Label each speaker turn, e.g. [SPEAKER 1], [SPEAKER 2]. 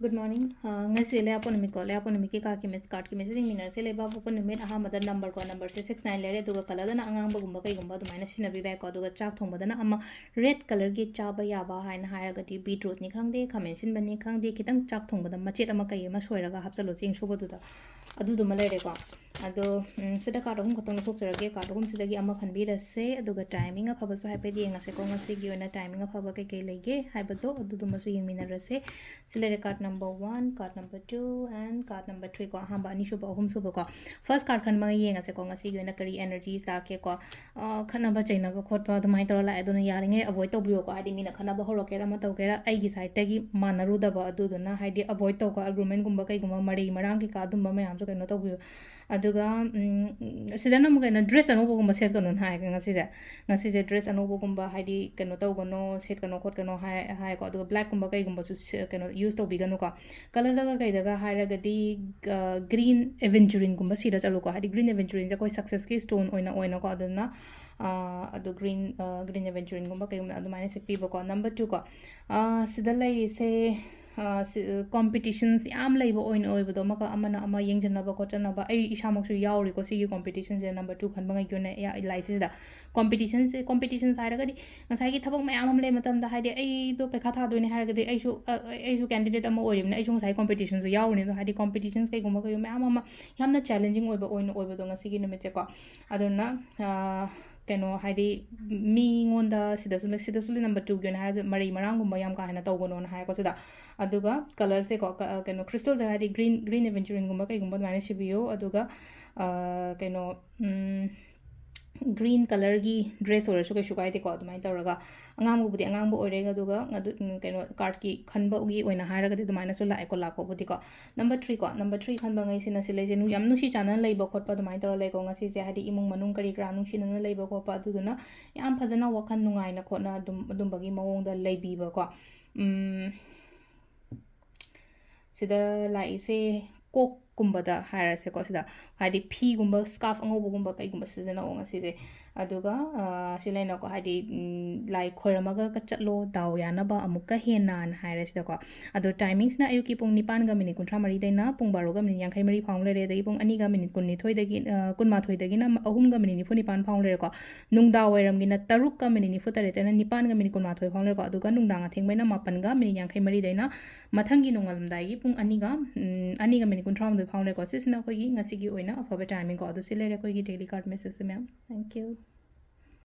[SPEAKER 1] Good morning. Ngasi le apon numit ko le apon numit ki ka ki miss card ki messaging minor se le ba apon numit aha mother number ko number se 69 le re duga kala dana angang ba gumba kai gumba dumaina shina bi ba ko duga chak thong badana ama red color ki cha ba ya ba haina haira ga di beetroot ni khangde khamen shin bani khangde kitang chak thong badam machet ama kai ma soira ga hapsalo ching shuba du da adu du ma le re ko ado sida ka dum khotong thok chara ge ka dum sida gi ama khan bi ra se aduga timing a phaba so ha pe di ngase ko ngasi gi ona timing a phaba ke ke lege ha ba do adu du ma su yeng mina ra se sila re card number 1 card number 2 and card number 3 ko hamba ani shuba ahum suba ko first card khan ma yeng ase ko ngasi gi ona kari energies la ke ko khana ba chaina ba khot ba dumai tor la aduna yaringe avoid to biyo ko adi mina khana ba horo kera ma taw kera ai gi side tagi manaru da ba adu duna haidi avoid to ko agreement gumba kai gumba mari marang ki ka dum ba mayam so keno to biyo aduga sidana mu kena dress anobo gumba set kanon hai ngasi je dress anobo gumba haidi keno to gono set kano khot kano hai ko aduga black gumba kai gumba su keno use to biganu ko color daga kai daga haira gadi green aventurine gumba sira chalu ko haidi green aventurine ja koi success ki stone oina ko aduna adu green aventurine gumba kai adu minus pi ko number 2 ko sida lai se competitions yam laiba oin oibado maka amana ama yengjanaba kotanaba ai isamaksu yauri ko sigi competitions je number 2 khanba ngai kyone ya laisi da competitions haira gadi ngasai gi thabak mayam am le matam da haide ai do pekha tha doine haira gadi ai su candidate ama oirim na ai su ngasai competitions su yauri no haide competitions kai gumba kai mayam ama yamna challenging oiba oibado ngasi gi numit ko aduna keno haidi mi ngonda sidasu number 2 gyon ha mari marang gumba yam ka hana tawgono na ha ko sida aduga color se ko keno crystal da haidi green aventurine gumba kai gumba mane sibiyo aduga keno green color gi dress or su kai su kai te ko dumai tawraga angam budi angam bo ore ga duga keno card ki khanba gi oina haira ga dumai su la ko la ko budi ko number 3 khanba ngai sina sile je nu yam nu si channel lei ba khot pa dumai tawra lei ko ngasi se hadi imung manung kari kra nu si na lei ba ko pa du duna yam phajana wakhan nungai na khona dum bagi mawong da lei bi ba ko sida lai se kok kumbada haira se ko sida hadi phi gumba scarf angobo gumba kai gumba sizana o ngasi je aduga silaina ko hadi lai khoiramaga ka chatlo daw yana ba amuka henan haira sida ko adu timings na ayuki pung 9 ga minute 13 daina pung 12 ga minute 53 phang le re dagi pung 2 ga minute 19 dagi 13 dagi na 3 ga minute 49 phang le ko nungda wairam gi na 3 ga minute 49 tena 9 ga minute 19 phang le ko aduga nungda nga thengbai na 9 ga minute 53 daina mathangi nungalm dai gi pung 2 ga minute 13 phang le ko sisna ko gi ngasi gi oina afaba timing ko adu sile re ko gi daily card message me thank you